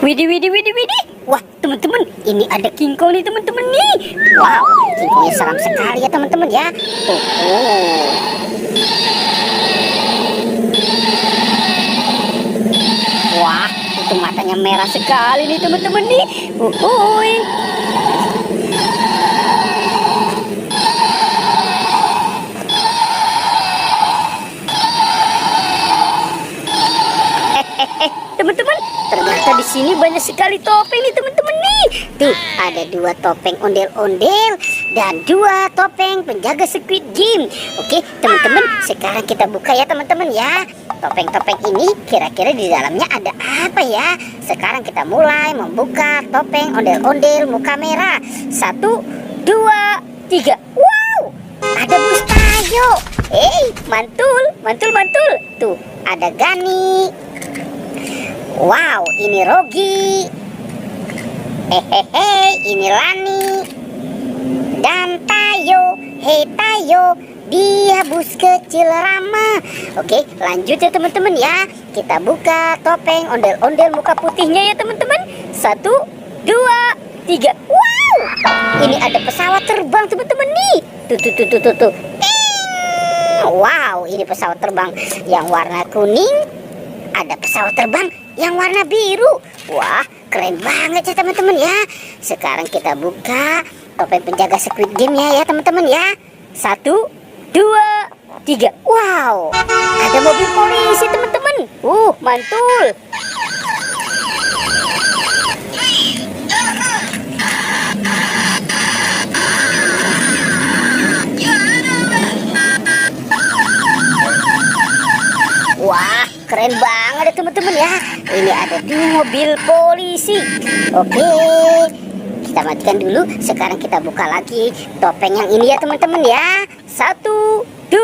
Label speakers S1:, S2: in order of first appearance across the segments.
S1: Widih, widih, widih, widih. Wah, teman-teman, ini ada King Kong nih, teman-teman nih. Wow, King Kongnya seram sekali ya, teman-teman ya. Wah, itu matanya merah sekali nih, teman-teman nih. Teman-teman, ternyata di sini banyak sekali topeng nih, teman-teman nih. Tuh, ada 2 topeng ondel-ondel dan 2 topeng penjaga Squid Game. Oke, teman-teman, sekarang kita buka ya, teman-teman ya. Topeng-topeng ini kira-kira di dalamnya ada apa ya? Sekarang kita mulai membuka topeng ondel-ondel muka merah. 1, 2, 3. Wow, ada Bustayo. Mantul, mantul, mantul. Tuh, ada Gani. Wow, ini Rogi. Ini Lani. Dan Tayo. Hei Tayo, dia bus kecil Rama. Oke, lanjut ya teman-teman ya. Kita buka topeng ondel-ondel muka putihnya ya teman-teman. 1, 2, 3. Wow, ini ada pesawat terbang teman-teman nih. Tuh. Wow, ini pesawat terbang yang warna kuning. Ada pesawat terbang yang warna biru. Wah, keren banget ya teman-teman ya. Sekarang kita buka topeng penjaga Squid Game ya teman-teman ya. 1, 2, 3. Wow, ada mobil polisi teman-teman. Mantul. Wah, keren banget ya teman-teman ya. Ini ada 2 mobil polisi. Oke, kita matikan dulu. Sekarang kita buka lagi topeng yang ini ya teman-teman ya. 1, 2,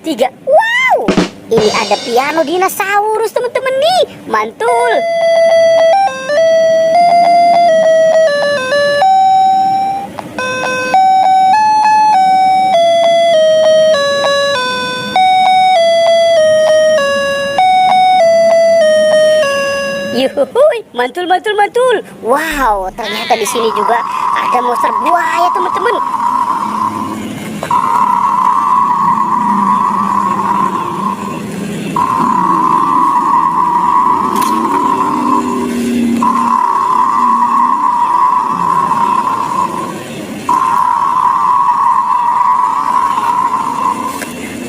S1: 3. Wow, ini ada piano dinosaurus teman-teman nih. Mantul. Yuhuhuy, mantul, mantul, mantul. Wow, ternyata di sini juga ada monster buaya teman-teman.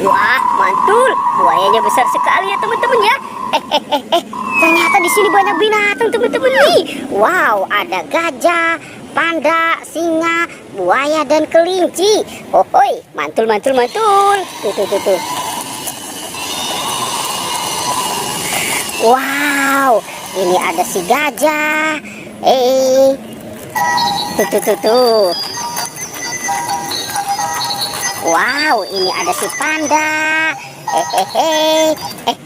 S1: Wah, mantul. Buayanya besar sekali ya teman-teman ya. Ternyata di sini banyak binatang teman-teman nih. Wow, ada gajah, panda, singa, buaya dan kelinci. Mantul, mantul, mantul. Tuh. Wow, ini ada si gajah. Tuh. Wow, ini ada si panda.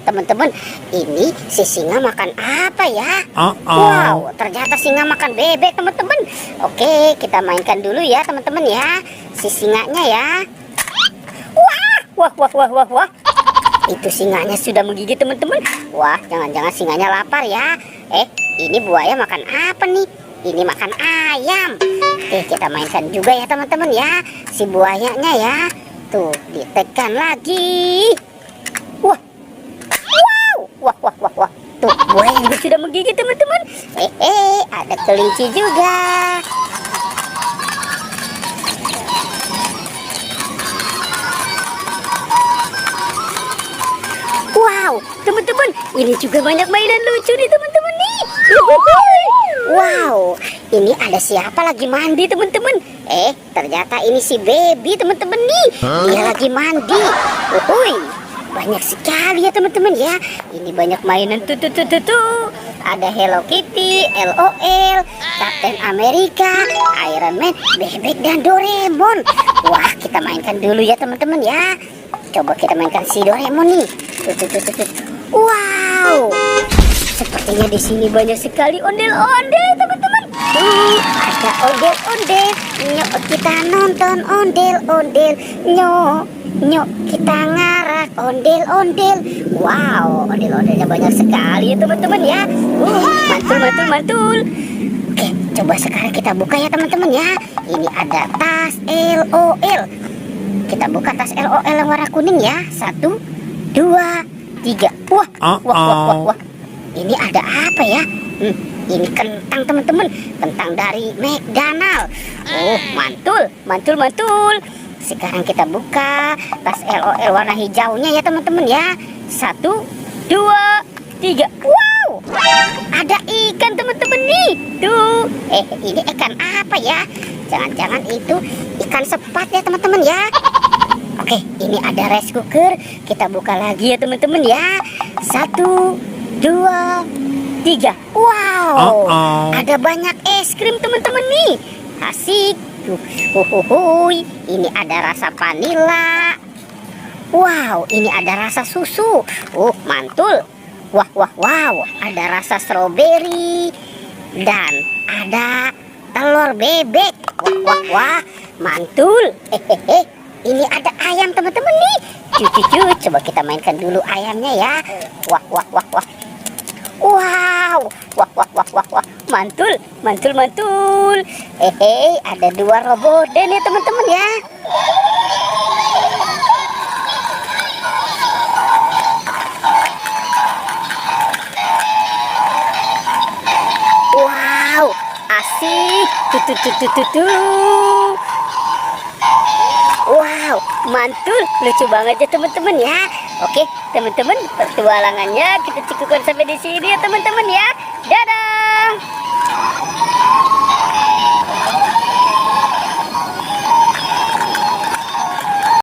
S1: Teman-teman, ini si singa makan apa ya? Wow, ternyata singa makan bebek teman-teman. Oke, kita mainkan dulu ya teman-teman ya. Si singanya ya. Wah. Itu singanya sudah menggigit teman-teman. Wah, jangan-jangan singanya lapar ya. Ini buaya makan apa nih? Ini makan ayam. Kita mainkan juga ya teman-teman ya. Si buayanya ya. Tuh, ditekan lagi. Wah. Tuh, buaya juga sudah menggigit teman-teman. Ada kelinci juga. Wow, teman-teman, ini juga banyak mainan lucu nih teman-teman nih. Wow, ini ada siapa lagi mandi teman-teman? Ternyata ini si baby teman-teman nih. Dia lagi mandi. Banyak sekali ya teman-teman ya. Ini banyak mainan tuh. Ada Hello Kitty, LOL, Captain America, Iron Man, Bebek dan Doraemon. Wah, kita mainkan dulu ya teman-teman ya. Coba kita mainkan si Doraemon nih. Tuh. Wow, sepertinya di sini banyak sekali ondel-ondel teman-teman. Ada ondel-ondel. Nyok, kita nonton ondel-ondel. Nyok, kita ngarak ondel-ondel. Wow, ondel-ondelnya banyak sekali ya teman-teman ya. Mantul, mantul, mantul. Oke, coba sekarang kita buka ya teman-teman ya. Ini ada tas LOL. Kita buka tas LOL yang warna kuning ya. 1, 2, 3. Wah, wah, wah, wah, wah. Ini ada apa ya? Ini kentang teman-teman. Kentang dari McDonald. Oh, mantul, mantul, mantul. Sekarang kita buka tas LOL warna hijaunya ya teman-teman ya. 1, 2, 3. Wow, ada ikan teman-teman nih. Tuh, ini ikan apa ya? Jangan-jangan itu ikan sepat ya teman-teman ya. Oke, ini ada rice cooker. Kita buka lagi ya teman-teman ya. 1, 2, 3. Wow, ada banyak es krim teman-teman nih. Asik. Ini ada rasa vanila. Wow, ini ada rasa susu. Mantul. Wah, wah, wow, ada rasa stroberi dan ada telur bebek. Wah, wah, wah, mantul. Ini ada ayam teman-teman nih. Cucu, coba kita mainkan dulu ayamnya ya. Wah, wah, wah, wah. Wow, wah, wah, wah, wah, wah, mantul, mantul, mantul. Ada 2 roboden ya teman-teman ya. Wow, asik. Wow, mantul, lucu banget ya teman-teman ya. Oke, teman-teman, petualangannya kita cukupkan sampai di sini ya teman-teman ya. Dadah.